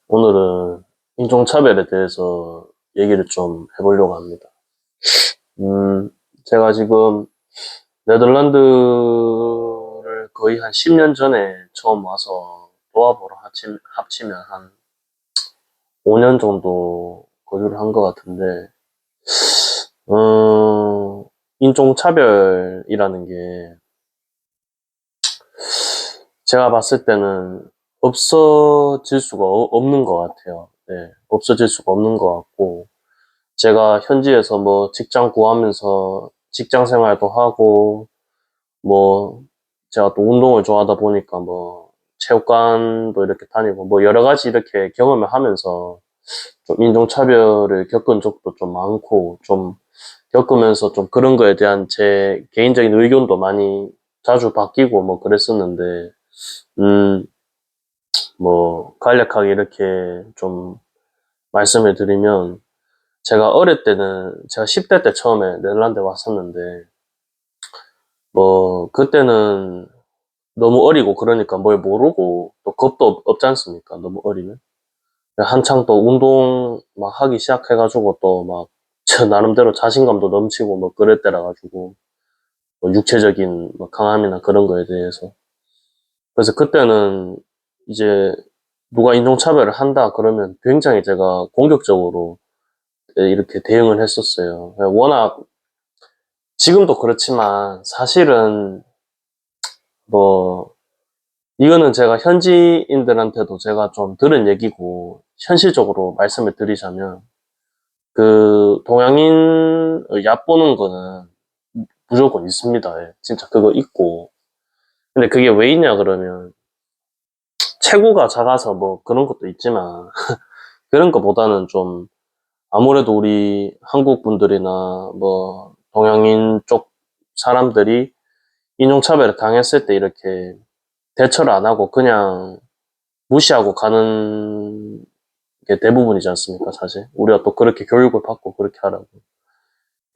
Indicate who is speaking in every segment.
Speaker 1: 오늘은 인종차별에 대해서 얘기를 좀 해보려고 합니다. 음, 제가 지금 네덜란드를 거의 한 10년 전에 처음 와서 도합으로 합치면 한 5년 정도 거주를 한 것 같은데, 인종차별이라는 게 제가 봤을 때는 없어질 수가 없는 것 같아요. 네, 없어질 수가 없는 것 같고, 제가 현지에서 뭐 직장 구하면서 직장 생활도 하고, 뭐, 제가 또 운동을 좋아하다 보니까 뭐, 체육관도 이렇게 다니고, 뭐, 여러 가지 이렇게 경험을 하면서 좀 인종차별을 겪은 적도 좀 많고, 좀 겪으면서 좀 그런 거에 대한 제 개인적인 의견도 많이 자주 바뀌고 뭐 그랬었는데, 음, 뭐, 간략하게 이렇게 좀 말씀을 드리면, 제가 어릴 때는, 제가 10대 때 처음에 네덜란드에 왔었는데, 뭐, 그때는 너무 어리고 그러니까 뭘 모르고 또 겁도 없지 않습니까? 너무 어리면. 한창 또 운동 막 하기 시작해가지고 또 막, 저 나름대로 자신감도 넘치고 뭐 그럴 때라 가지고, 뭐 육체적인 뭐 강함이나 그런 거에 대해서. 그래서 그때는 이제 누가 인종차별을 한다 그러면 굉장히 제가 공격적으로 이렇게 대응을 했었어요. 워낙 지금도 그렇지만 사실은 뭐 이거는 제가 현지인들한테도 제가 좀 들은 얘기고 현실적으로 말씀을 드리자면 그 동양인을 얕보는 거는 무조건 있습니다. 예. 진짜 그거 있고 근데 그게 왜 있냐 그러면 체구가 작아서 뭐 그런 것도 있지만 그런 것보다는 좀 아무래도 우리 한국 분들이나 뭐 동양인 쪽 사람들이 인종차별을 당했을 때 이렇게 대처를 안 하고 그냥 무시하고 가는 게 대부분이지 않습니까, 사실. 우리가 또 그렇게 교육을 받고 그렇게 하라고.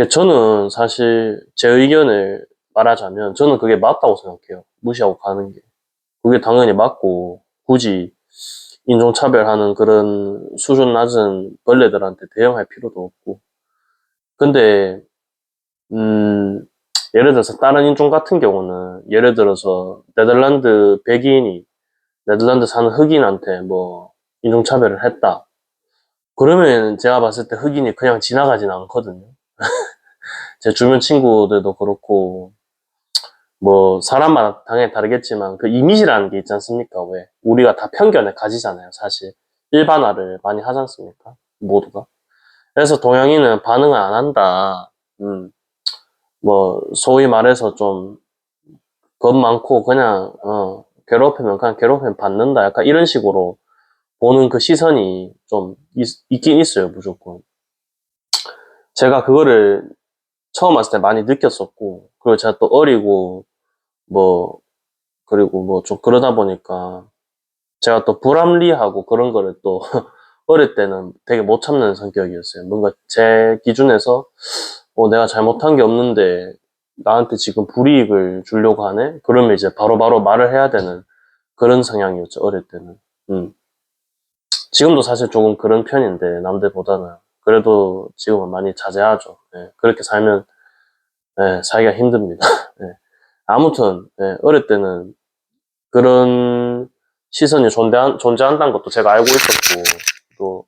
Speaker 1: 저는 사실 제 의견을 말하자면 저는 그게 맞다고 생각해요. 무시하고 가는 게. 그게 당연히 맞고 굳이 인종차별하는 그런 수준 낮은 벌레들한테 대응할 필요도 없고. 근데 예를 들어서 다른 인종 같은 경우는 예를 들어서 네덜란드 백인이 네덜란드 사는 흑인한테 뭐 인종차별을 했다. 그러면 제가 봤을 때 흑인이 그냥 지나가진 않거든요. 제 주변 친구들도 그렇고 뭐 사람마다 당연히 다르겠지만 그 이미지라는 게 있지 않습니까? 왜 우리가 다 편견을 가지잖아요, 사실. 일반화를 많이 하지 않습니까? 모두가. 그래서 동양인은 반응을 안 한다. 뭐 소위 말해서 좀 겁 많고 그냥 괴롭히면 그냥 괴롭히면 받는다. 약간 이런 식으로 보는 그 시선이 좀 있긴 있어요, 무조건. 제가 그거를 처음 왔을 때 많이 느꼈었고, 그리고 제가 또 어리고, 뭐, 그리고 뭐 좀 그러다 보니까, 제가 또 불합리하고 그런 거를 또, 어릴 때는 되게 못 참는 성격이었어요. 뭔가 제 기준에서, 내가 잘못한 게 없는데, 나한테 지금 불이익을 주려고 하네? 그러면 이제 바로바로 말을 해야 되는 그런 성향이었죠, 어릴 때는. 음. 지금도 사실 조금 그런 편인데, 남들보다는. 그래도 지금은 많이 자제하죠. 예, 그렇게 살면, 예, 살기가 힘듭니다. 예. 아무튼, 예, 어릴 때는 그런 시선이 존재한다는 것도 제가 알고 있었고, 또,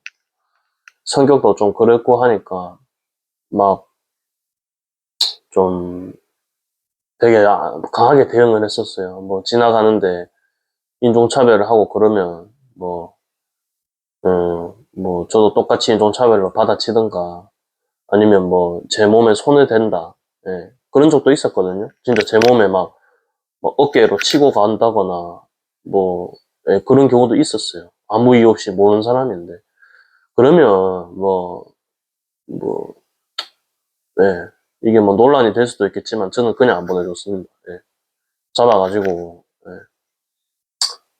Speaker 1: 성격도 좀 그랬고 하니까, 막, 좀, 되게 강하게 대응을 했었어요. 뭐, 지나가는데, 인종차별을 하고 그러면, 뭐, 뭐, 저도 똑같이 인종차별로 받아치든가, 아니면 뭐, 제 몸에 손을 댄다. 예, 그런 적도 있었거든요. 진짜 제 몸에 막, 뭐 어깨로 치고 간다거나, 뭐, 예, 그런 경우도 있었어요. 아무 이유 없이 모르는 사람인데. 그러면, 뭐, 예, 이게 뭐 논란이 될 수도 있겠지만, 저는 그냥 안 보내줬습니다. 예, 잡아가지고, 예,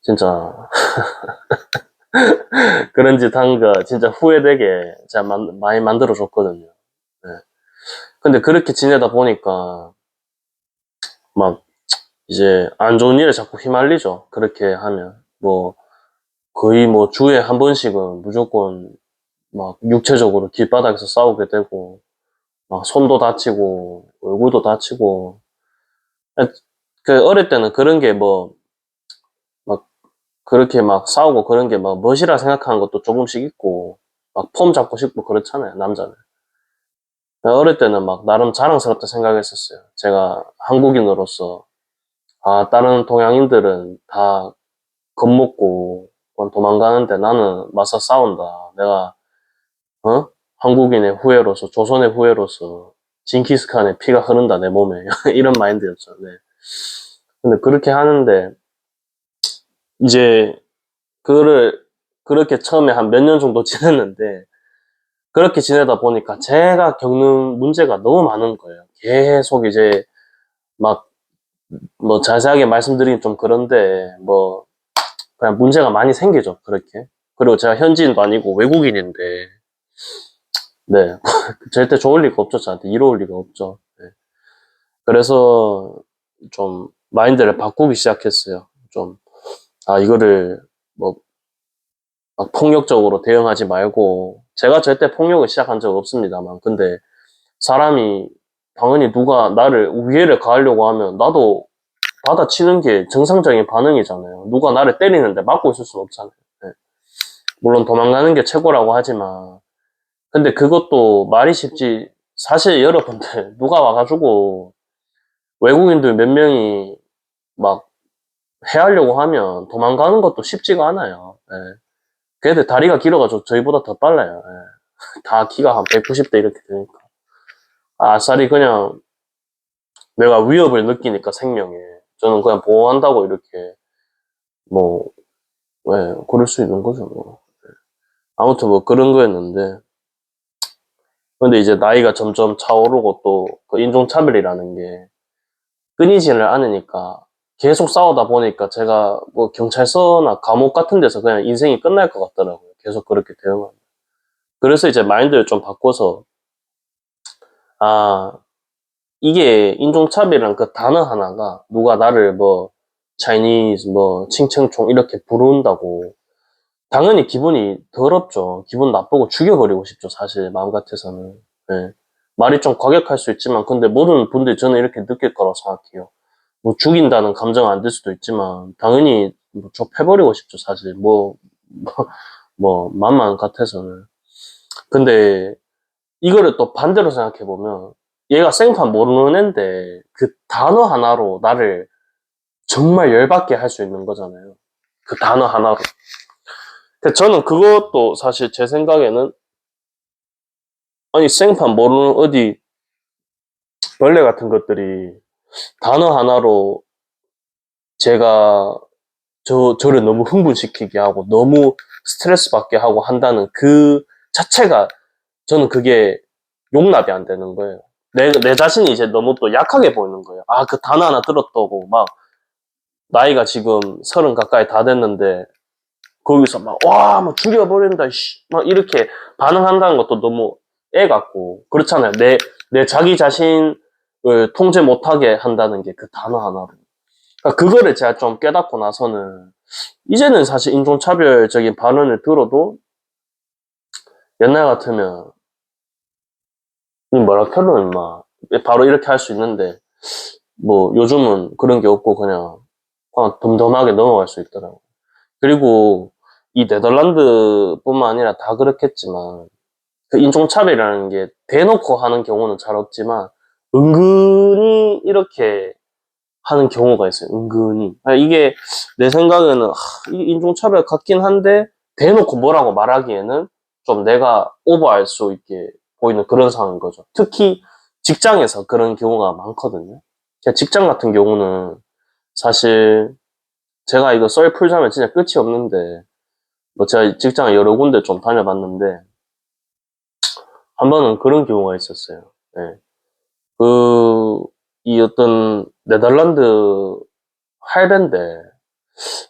Speaker 1: 진짜, 그런 짓 한 거 진짜 후회되게 제가 많이 만들어줬거든요. 예. 근데 그렇게 지내다 보니까, 막, 이제 안 좋은 일에 자꾸 휘말리죠. 그렇게 하면. 뭐, 거의 뭐 주에 한 번씩은 무조건 막 육체적으로 길바닥에서 싸우게 되고, 막 손도 다치고, 얼굴도 다치고, 그 어릴 때는 그런 게 뭐, 막 그렇게 막 싸우고 그런 게 막 멋이라 생각하는 것도 조금씩 있고, 막 폼 잡고 싶고 그렇잖아요, 남자는. 어릴 때는 막 나름 자랑스럽다 생각했었어요. 제가 한국인으로서, 아, 다른 동양인들은 다 겁먹고 도망가는데 나는 맞서 싸운다. 내가, 어? 한국인의 후예로서, 조선의 후예로서, 징기스칸의 피가 흐른다, 내 몸에. 이런 마인드였죠, 네. 근데 그렇게 하는데, 이제, 그거를, 그렇게 처음에 한 몇 년 정도 지냈는데, 그렇게 지내다 보니까 제가 겪는 문제가 너무 많은 거예요. 계속 이제, 막, 뭐 자세하게 말씀드리긴 좀 그런데, 뭐, 그냥 문제가 많이 생기죠, 그렇게. 그리고 제가 현지인도 아니고 외국인인데, 네. 절대 좋을 리가 없죠, 저한테. 이로울 리가 없죠. 네. 그래서 좀 마인드를 바꾸기 시작했어요. 좀, 아, 이거를 뭐, 막 폭력적으로 대응하지 말고, 제가 절대 폭력을 시작한 적 없습니다만, 근데 사람이 당연히 누가 나를 우위를 가하려고 하면 나도 받아치는 게 정상적인 반응이잖아요. 누가 나를 때리는데 막고 있을 수는 없잖아요. 네. 물론 도망가는 게 최고라고 하지만, 근데 그것도 말이 쉽지. 사실 여러분들, 누가 와가지고 외국인들 몇 명이 막 해하려고 하면 도망가는 것도 쉽지가 않아요. 예. 걔들 다리가 길어가지고 저희보다 더 빨라요. 예. 다 키가 한 190대 이렇게 되니까. 아싸리 그냥 내가 위협을 느끼니까 생명에. 저는 그냥 보호한다고 이렇게, 뭐, 예, 그럴 수 있는 거죠, 뭐. 아무튼 뭐 그런 거였는데. 근데 이제 나이가 점점 차오르고 또 그 인종차별이라는 게 끊이지를 않으니까 계속 싸우다 보니까 제가 뭐 경찰서나 감옥 같은 데서 그냥 인생이 끝날 것 같더라고요. 계속 그렇게 대응하면. 그래서 이제 마인드를 좀 바꿔서, 아, 이게 인종차별이란 그 단어 하나가 누가 나를 뭐, 차이니즈, 뭐, 칭칭총 이렇게 부른다고 당연히 기분이 더럽죠. 기분 나쁘고 죽여버리고 싶죠. 사실 마음 같아서는. 네. 말이 좀 과격할 수 있지만 근데 모든 분들이 저는 이렇게 느낄 거라고 생각해요. 뭐 죽인다는 감정 안 들 수도 있지만 당연히 뭐 좁혀버리고 싶죠. 사실 맘만 같아서는. 근데 이거를 또 반대로 생각해 보면 얘가 생판 모르는 앤데 그 단어 하나로 나를 정말 열받게 할 수 있는 거잖아요. 그 단어 하나로. 근데 저는 그것도 사실 제 생각에는, 아니 생판 모르는 어디 벌레 같은 것들이 단어 하나로 제가 저를 너무 흥분시키게 하고 너무 스트레스 받게 하고 한다는 그 자체가 저는 그게 용납이 안 되는 거예요. 내 자신이 이제 너무 또 약하게 보이는 거예요. 아, 그 단어 하나 들었다고 막 나이가 지금 30 가까이 다 됐는데 거기서 막, 와, 막 죽여버린다, 씨. 막 이렇게 반응한다는 것도 너무 애 같고. 그렇잖아요. 내 자기 자신을 통제 못하게 한다는 게 그 단어 하나로. 그러니까 그거를 제가 좀 깨닫고 나서는, 이제는 사실 인종차별적인 발언을 들어도 옛날 같으면, 이 뭐라 캐노, 임마. 바로 이렇게 할 수 있는데, 뭐 요즘은 그런 게 없고 그냥 덤덤하게 넘어갈 수 있더라고. 그리고 이 네덜란드뿐만 아니라 다 그렇겠지만, 그 인종차별이라는 게 대놓고 하는 경우는 잘 없지만 은근히 이렇게 하는 경우가 있어요. 은근히. 이게 내 생각에는 이게 인종차별 같긴 한데 대놓고 뭐라고 말하기에는 좀 내가 오버할 수 있게 보이는 그런 상황인 거죠. 특히 직장에서 그런 경우가 많거든요. 직장 같은 경우는 사실 제가 이거 썰 풀자면 진짜 끝이 없는데 뭐 제가 직장을 여러 군데 좀 다녀봤는데 한 번은 그런 경우가 있었어요. 예. 이 어떤 네덜란드 할배인데,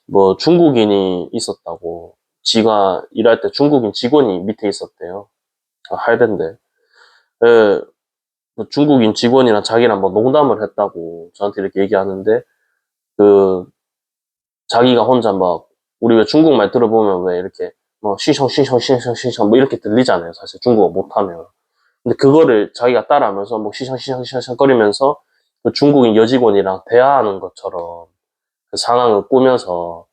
Speaker 1: 뭐 중국인이 있었다고, 지가 일할 때 중국인 직원이 밑에 있었대요. 할배인데. 예, 뭐 중국인 직원이랑 자기랑 뭐 농담을 했다고 저한테 이렇게 얘기하는데, 그, 자기가 혼자 막 우리 왜 중국말 들어보면 왜 이렇게 뭐 시성시성시성시성 뭐 이렇게 들리잖아요. 사실 중국어 못하면. 근데 그거를 자기가 따라하면서 뭐 시성시성시성 거리면서 그 중국인 여직원이랑 대화하는 것처럼 그 상황을 꾸며서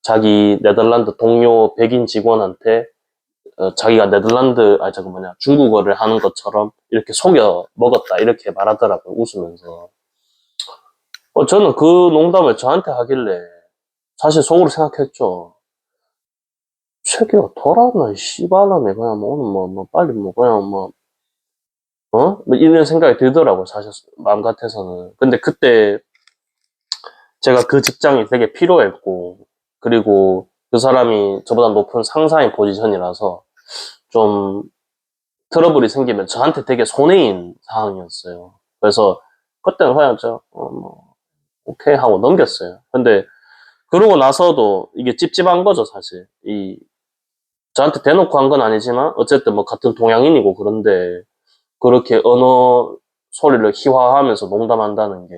Speaker 1: 자기 네덜란드 동료 백인 직원한테 자기가 네덜란드 중국어를 하는 것처럼 이렇게 속여 먹었다 이렇게 말하더라고요. 웃으면서. 저는 그 농담을 저한테 하길래 사실 속으로 생각했죠. 새끼가 돌았나, 이 씨발라네. 그냥 뭐, 오늘 뭐, 빨리 뭐, 그냥 뭐, 뭐 이런 생각이 들더라고요. 사실, 마음 같아서는. 근데 그때 제가 그 직장이 되게 필요했고, 그리고 그 사람이 저보다 높은 상사인 포지션이라서 좀 트러블이 생기면 저한테 되게 손해인 상황이었어요. 그래서 그때는 그냥 뭐, 오케이 하고 넘겼어요. 근데 그러고 나서도 이게 찝찝한 거죠, 사실. 저한테 대놓고 한 건 아니지만, 어쨌든 뭐 같은 동양인이고 그런데, 그렇게 언어 소리를 희화화하면서 농담한다는 게,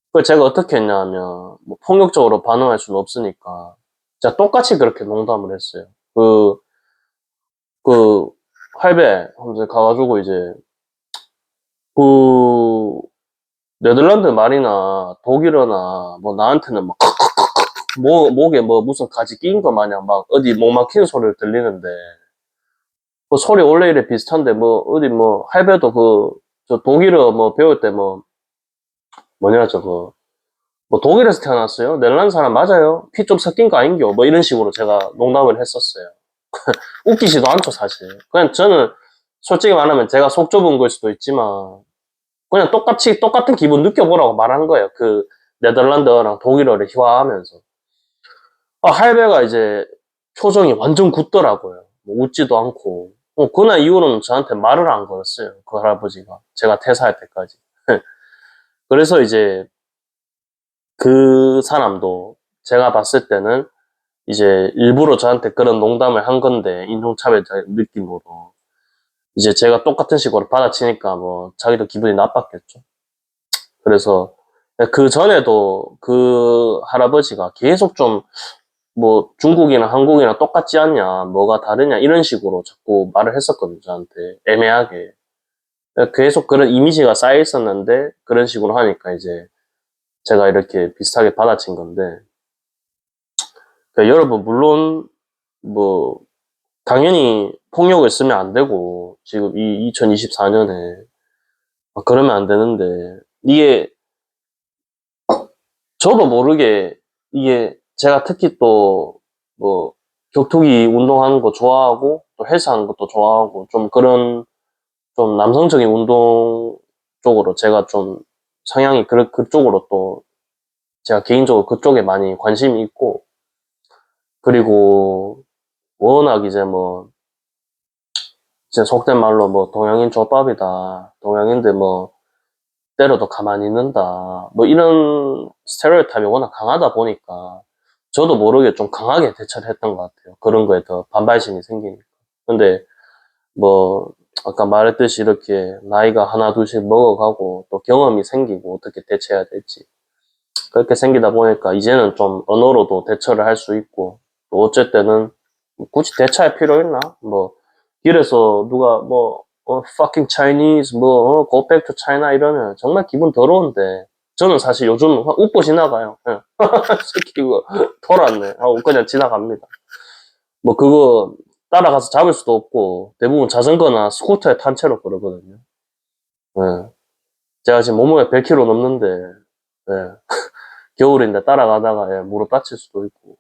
Speaker 1: 그걸 제가 어떻게 했냐면, 뭐 폭력적으로 반응할 수는 없으니까, 제가 똑같이 그렇게 농담을 했어요. 그, 할배, 하면서 가가지고 이제, 그, 네덜란드 말이나 독일어나 뭐 나한테는 막, 목에 뭐 무슨 가지 끼인 거 마냥 막 어디 목 막히는 소리를 들리는데, 그 소리 원래 이래 비슷한데, 뭐, 어디 뭐, 할배도 저 독일어 뭐 배울 때 뭐, 뭐냐, 뭐 독일에서 태어났어요? 네덜란드 사람 맞아요? 피 좀 섞인 거 아닌겨? 뭐 이런 식으로 제가 농담을 했었어요. 웃기지도 않죠, 사실. 그냥 저는 솔직히 말하면 제가 속 좁은 걸 수도 있지만, 그냥 똑같은 기분 느껴보라고 말한 거예요. 그 네덜란드어랑 독일어를 희화하면서. 할배가 이제 표정이 완전 굳더라고요. 뭐 웃지도 않고. 그날 이후로는 저한테 말을 안 걸었어요. 그 할아버지가. 제가 퇴사할 때까지. 그래서 이제 그 사람도 제가 봤을 때는 이제 일부러 저한테 그런 농담을 한 건데, 인종차별자 느낌으로. 이제 제가 똑같은 식으로 받아치니까 뭐 자기도 기분이 나빴겠죠. 그래서 그 전에도 그 할아버지가 계속 좀 뭐 중국이나 한국이나 똑같지 않냐, 뭐가 다르냐 이런 식으로 자꾸 말을 했었거든요, 저한테. 애매하게. 계속 그런 이미지가 쌓여 있었는데 그런 식으로 하니까 이제 제가 이렇게 비슷하게 받아친 건데, 그러니까 여러분 물론 뭐 당연히 폭력을 쓰면 안 되고 지금 이 2024년에 그러면 안 되는데, 이게 저도 모르게 이게 제가 특히 또 뭐 격투기 운동하는 거 좋아하고 또 헬스하는 것도 좋아하고 좀 그런 좀 남성적인 운동 쪽으로 제가 좀 성향이 그쪽으로 또 제가 개인적으로 그쪽에 많이 관심이 있고, 그리고 워낙 이제 뭐 제 속된 말로 뭐 동양인 족밥이다, 동양인들 뭐 때려도 가만히 있는다, 뭐 이런 스테레오타입이 워낙 강하다 보니까 저도 모르게 좀 강하게 대처를 했던 것 같아요. 그런 거에 더 반발심이 생기니까. 근데 뭐 아까 말했듯이 이렇게 나이가 하나 둘씩 먹어가고 또 경험이 생기고 어떻게 대처해야 될지 그렇게 생기다 보니까 이제는 좀 언어로도 대처를 할 수 있고, 또 어쩔 때는 굳이 대처할 필요 있나? 뭐 길에서 누가 뭐 fucking Chinese go back to China 이러면 정말 기분 더러운데, 저는 사실 요즘 웃고 지나가요. 예. 새끼 이거 돌았네 하고 그냥 지나갑니다. 뭐 그거 따라가서 잡을 수도 없고 대부분 자전거나 스쿠터에 탄 채로 그러거든요. 예. 제가 지금 몸무게 100kg 넘는데, 예. 겨울인데 따라가다가 무릎 다칠 수도 있고,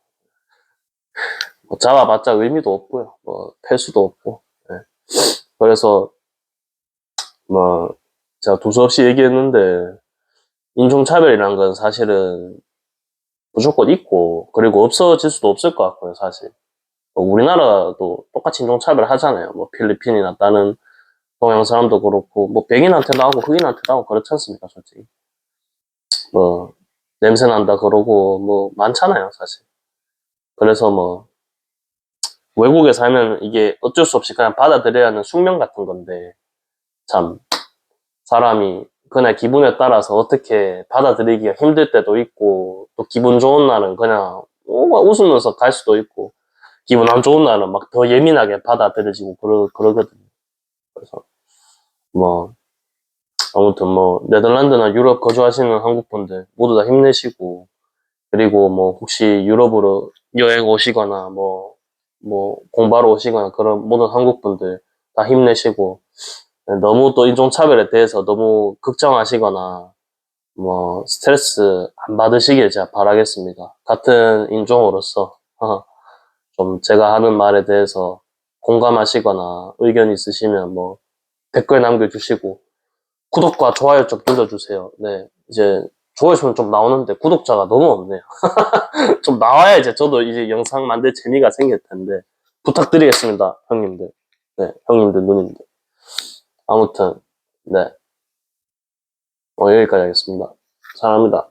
Speaker 1: 뭐 잡아봤자 의미도 없고요. 뭐 팰 수도 없고. 예. 그래서 뭐 제가 두서없이 얘기했는데, 인종차별이란 건 사실은 무조건 있고, 그리고 없어질 수도 없을 것 같고요, 사실. 뭐 우리나라도 똑같이 인종차별 하잖아요. 뭐 필리핀이나 다른 동양 사람도 그렇고, 뭐 백인한테도 하고 흑인한테도 하고 그렇지 않습니까, 솔직히. 뭐 냄새 난다 그러고 뭐 많잖아요, 사실. 그래서 뭐 외국에 살면 이게 어쩔 수 없이 그냥 받아들여야 하는 숙명 같은 건데, 참 사람이 그날 기분에 따라서 어떻게 받아들이기가 힘들 때도 있고, 또 기분 좋은 날은 그냥 막 웃으면서 갈 수도 있고, 기분 안 좋은 날은 막 더 예민하게 받아들여지고 그러거든요. 그래서, 뭐, 아무튼 뭐, 네덜란드나 유럽 거주하시는 한국 분들 모두 다 힘내시고, 그리고 뭐, 혹시 유럽으로 여행 오시거나, 뭐, 공부하러 오시거나 그런 모든 한국 분들 다 힘내시고, 너무 또 인종차별에 대해서 너무 걱정하시거나, 뭐, 스트레스 안 받으시길 제가 바라겠습니다. 같은 인종으로서, 좀 제가 하는 말에 대해서 공감하시거나 의견 있으시면 뭐, 댓글 남겨주시고, 구독과 좋아요 좀 눌러주세요. 네, 이제 조회수는 좀 나오는데 구독자가 너무 없네요. 좀 나와야 이제 저도 이제 영상 만들 재미가 생길 텐데, 부탁드리겠습니다, 형님들. 네, 형님들, 누님들. 아무튼, 네, 여기까지 하겠습니다. 사랑합니다.